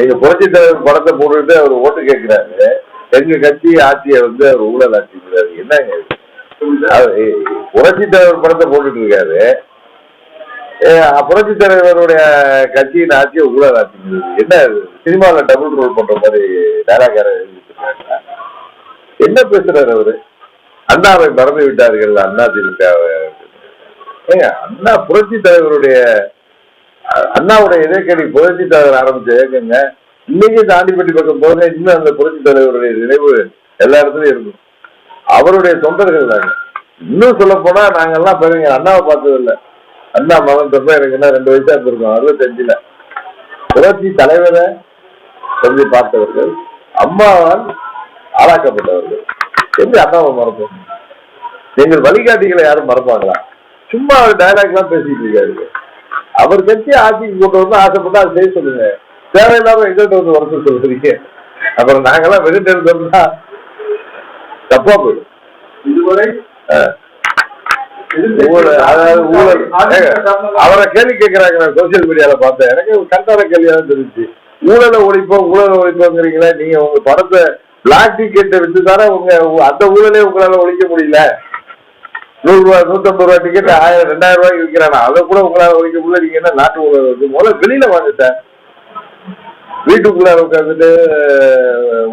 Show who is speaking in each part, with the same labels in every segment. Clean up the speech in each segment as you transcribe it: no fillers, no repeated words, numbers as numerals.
Speaker 1: எங்க புரட்சி தலைவர் படத்தை போட்டுட்டு அவர் ஓட்டு கேட்கிறாரு. எங்க கட்சி ஆட்சியை அவர் ஊழல் ஆட்சிக்கிறாரு. என்னங்க புரட்சி தலைவர் படத்தை போட்டுட்டு இருக்காரு, புரட்சி தலைவருடைய கட்சியின் ஆட்சியை ஊழல் ஆட்சிக்கிறது. என்ன சினிமாவில் டபுள் ரோல் பண்ற மாதிரி டைலாக் என்ன பேசுறாரு அவரு? அண்ணாவை மறந்து விட்டார்கள் அண்ணா திமுக. அண்ணா புரட்சி தலைவருடைய அண்ணாவுடைய இதயக்கடி புரட்சி தலைவர் ஆரம்பிச்ச இயக்கங்க. இன்னைக்கு தாண்டிப்பட்டி பக்கம் போக இன்னும் அந்த புரட்சி தலைவருடைய நினைவு எல்லா இடத்துலயும் இருக்கும். அவருடைய தொண்டர்கள் தாங்க. இன்னும் சொல்ல போனா நாங்கெல்லாம் பெருங்க அண்ணாவை பார்த்தது இல்லை. அண்ணா மகன் தப்ப எனக்கு என்ன 2 வயசா இருந்திருக்கோம். 65ல புரட்சி தலைவரை சொல்லி பார்த்தவர்கள், அம்மாவால் ஆளாக்கப்பட்டவர்கள். எப்படி அண்ணாவை மறப்போம்? எங்கள் வழிகாட்டிகளை யாரும் மறப்பாங்களா? சும்மா டைலாக் எல்லாம் பேசிட்டு இருக்காரு. அவர் கட்சி ஆட்சிக்கு கொண்டு வந்து ஆசைப்பட்டா அதை செய்ய சொல்லுங்க. தேவையில்லாம எங்கள்கிட்ட வந்து வர சொல்றீங்க. அப்புறம் நாங்கெல்லாம் வெளியிட்டு இருந்தோம்னா தப்பா போயிடும். இதுவரை அவரை கேள்வி கேட்கிறாங்க. நான் சோசியல் மீடியால பார்த்தேன். எனக்கு கண்டான கேள்வியா தெரிஞ்சு, ஊழலை ஒழிப்போங்கிறீங்களா? நீங்க உங்க படத்தை பிளாக் டிக்கெட்டை விட்டு தானே அந்த ஊழலே உங்களால ஒழிக்க முடியல. 100 ரூபாய் 150 ரூபாய் டிக்கெட் 1000 2000 ரூபாய்க்கு விற்கிறானா? அதை கூட உங்களால ஒழிக்க முடியல. நீங்க என்ன நாட்டு ஊழல் வந்து முதல்ல வெளியில வாங்க சார். வீட்டுக்குள்ளார உட்காந்துட்டு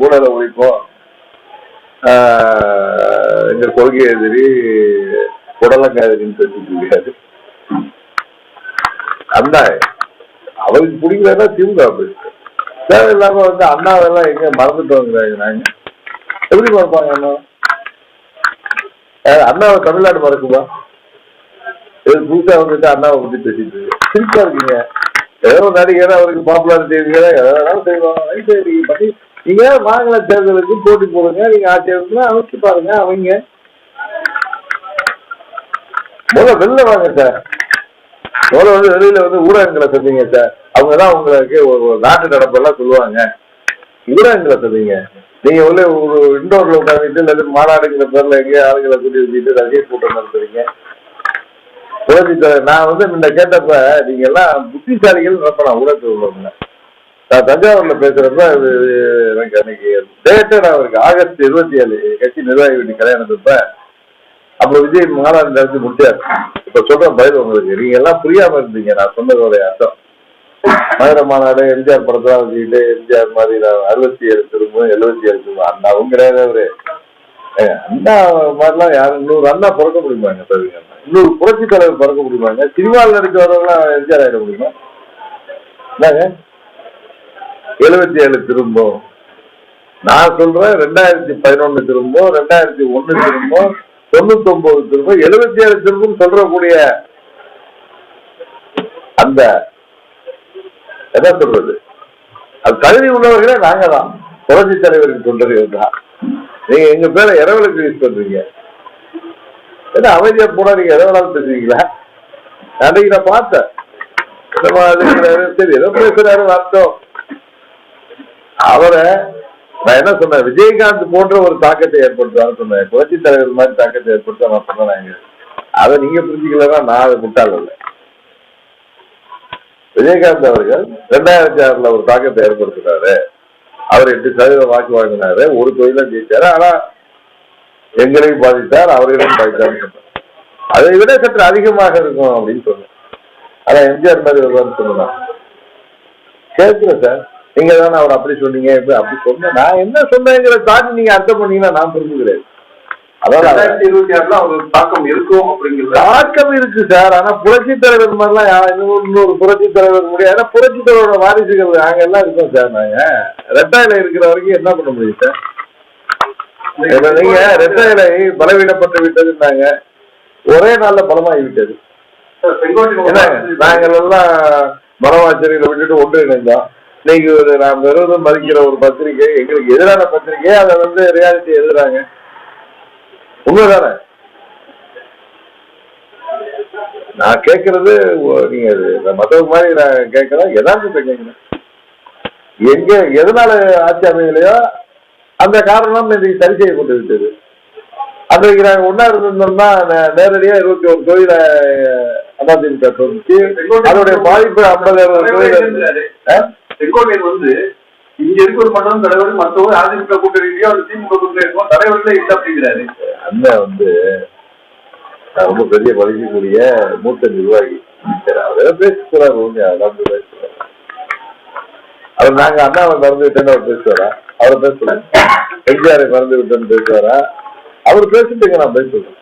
Speaker 1: ஊழலை ஒழிப்போம், எங்க கொள்கை எதிரி உடலங்காதிரின்னு சொல்லிட்டு இருக்காரு. அண்ணா அவருக்கு பிடிக்கலன்னா திமுக போயிருக்கு. தேவையில்லாம அண்ணாவெல்லாம் எங்க மறந்துட்டு வாங்குறாங்க. நாங்க எப்படி மறப்பாங்க அண்ணா? அண்ணாவை தமிழ்நாடு மறக்குமா? புதுசா வந்துட்டு அண்ணாவை பத்தி பேசிட்டு சிரிப்பா இருக்கீங்க. ஏதோ நடிகர் அவருக்கு பாப்புலாரிட்டி எதாவது செய்வாங்க. நீங்க மாநில தேர்தலுக்கு போட்டி போடுங்க. நீங்க ஆட்சி அமைச்சு பாருங்க. அவங்க முதல்ல வெளில வாங்க சார். முதல்ல வெளியில ஊடகங்களை சொல்றீங்க சார். அவங்கதான் உங்களுக்கு ஒரு நாட்டு நடப்பெல்லாம் சொல்லுவாங்க. ஊடகங்களை சொல்றீங்க. நீங்க ஒரு இண்டோர்ல உட்காந்துட்டு இல்லை மாநாடுங்கிற பேர்ல எங்கேயோ ஆளுங்களை கூட்டி வச்சுட்டு ரசிகர் கூட்டம் நடத்துறீங்க. நான் முன்ன கேட்டப்ப நீங்க எல்லாம் புத்திசாலிகள் நினைப்பேன் ஊடகத்தில் உள்ளவங்க. நான் தஞ்சாவூர்ல பேசுறப்ப எனக்கு அன்னைக்கு டேட்டா இருக்கு. ஆகஸ்ட் 27 கட்சி நிர்வாகி வீட்டு கல்யாணத்தப்ப அப்ப விஜய் மாநாடு நடத்தி முடிச்சாரு. இப்ப சொல்றேன் பதில் உங்களுக்கு. நீங்க எல்லாம் புரியாம இருந்தீங்க நான் சொன்னதோடைய அர்த்தம். மதுரை மாநாடு எம்ஜிஆர் படத்தெல்லாம் வச்சுக்கிட்டு எம்ஜிஆர் மாதிரி 67 திரும்ப 77 திரும்ப அண்ணாவும் கிடையாது. அவரு அண்ணா மாதிரிலாம் யாரும் 100 அண்ணா பிறக்க முடியுமாங்க? தவிர 100 புரட்சி தலைவர் பிறக்க முடியுமாங்க? சினிமாவில் நடிக்க வரவங்களாம் எம்ஜிஆர் ஆகிட முடியுமா? என்னங்க 77 திரும்பும். நான் சொல்றேன் 2011 திரும்பும், 2001 திரும்பும், 99 திரும்பும், 77 திரும்பும் சொல்றக்கூடிய அந்த என்ன சொல்றது, அது கல்வி உள்ளவர்களே நாங்க தான். புரட்சி தலைவருக்கு தொண்டர்கள் தான். நீங்க எங்க பேரை இரவலுக்கு யூஸ் பண்றீங்க. ஏன்னா அமைதியா போனா நீங்க எதை வேணாலும் பேசுவீங்களா? அன்றைக்கு நான் பார்த்தேன். சரி ஏதோ பேசுறாரு அர்த்தம். அவரை நான் என்ன சொன்னேன், விஜயகாந்த் போன்ற ஒரு தாக்கத்தை ஏற்படுத்தான்னு சொன்னேன். புரட்சி தலைவர் மாதிரி தாக்கத்தை ஏற்படுத்த நான் சொன்னேன். அதை நீங்க புரிஞ்சுக்கலன்னா நான் அதை முட்டாள் இல்லை. விஜயகாந்த் அவர்கள் 2006 ஒரு தாக்கத்தை ஏற்படுத்தினாரு. அவர் 8% வாக்கு வாங்கினாரு. ஒரு தொழிலும் ஜெயிச்சாரு. ஆனா எங்களையும் பாதித்தார், அவர்களையும் பாதித்தார். அதை விட சற்று அதிகமாக இருக்கும் அப்படின்னு சொன்னேன். ஆனா எம்ஜிஆர் மாதிரி வருவான்னு சொன்னா கேட்கல சார். நீங்க தானே அவர் அப்படி சொன்னீங்க அப்படி சொன்ன. நான் என்ன சொன்னேங்கிற தாண்டி நீங்க அர்த்தம் பண்ணீங்கன்னா நான் புரிஞ்சுக்கிறேன். அதாவது 2026 அவங்களுக்கு தாக்கம் இருக்கும் அப்படிங்கிறது தாக்கம் இருக்கு சார். ஆனா புரட்சி தலைவர் மாதிரிலாம் இன்னொரு புரட்சி தலைவர் முடியாது. ஏன்னா புரட்சி தலைவரோட வாரிசுகள் நாங்க எல்லாம் இருக்கோம் சார். நாங்க ரெட்டாயில இருக்கிற வரைக்கும் என்ன பண்ண முடியும் சார்? நீங்க ரெட்டாயிலை பலவீனப்பட்டு விட்டதுன்னாங்க, ஒரே நாள்ல பலமாகி விட்டது. நாங்கள் எல்லாம் மரவாச்சரிகளை விட்டுட்டு ஒன்றிணைந்தோம். இன்னைக்கு நாம் வெறும் மதிக்கிற ஒரு பத்திரிகை, எங்களுக்கு எதிரான பத்திரிகை, அதை ரியாலிட்டி எழுதுறாங்க. உண்மைதானே? நான் கேட்கறது நீங்க மற்றவங்க மாதிரி நான் கேட்கறேன். எதார்த்தத்தை கேட்கிறேன். எங்க எதனால ஆட்சி அமையலையோ அந்த காரணம் இன்னைக்கு சரி செய்யப்பட்டு விட்டது. அன்றைக்கு நாங்கள் ஒன்னா இருந்திருந்தோம்னா நேரடியா 21 தொழில அதிமுக தோணுச்சு. அதோடைய பாதிப்பு 50 தொழில்
Speaker 2: செங்கோட்டையன் வந்து இங்க இருக்க ஒரு மண்டலம் தலைவர் மற்றவங்க அதிமுக கூட்டணியிலயோ அந்த திமுக கூட்டணி இருக்கோ தலைவர்களே இல்லை அப்படிங்கிறாரு.
Speaker 1: அண்ணன் வந்து ரொம்ப பெரிய பழகக்கூடிய மூத்த நிர்வாகி. அவர் பேசுறாரு, அவர் நாங்க அண்ணாவை மறந்து விட்டேன்னு அவர் பேசுவாரா? அவரை பேசுறேன். எம்ஜிஆரை மறந்து விட்டேன்னு பேசுவாரா? அவர் பேசிட்டுங்க நான் பேசுறேன்.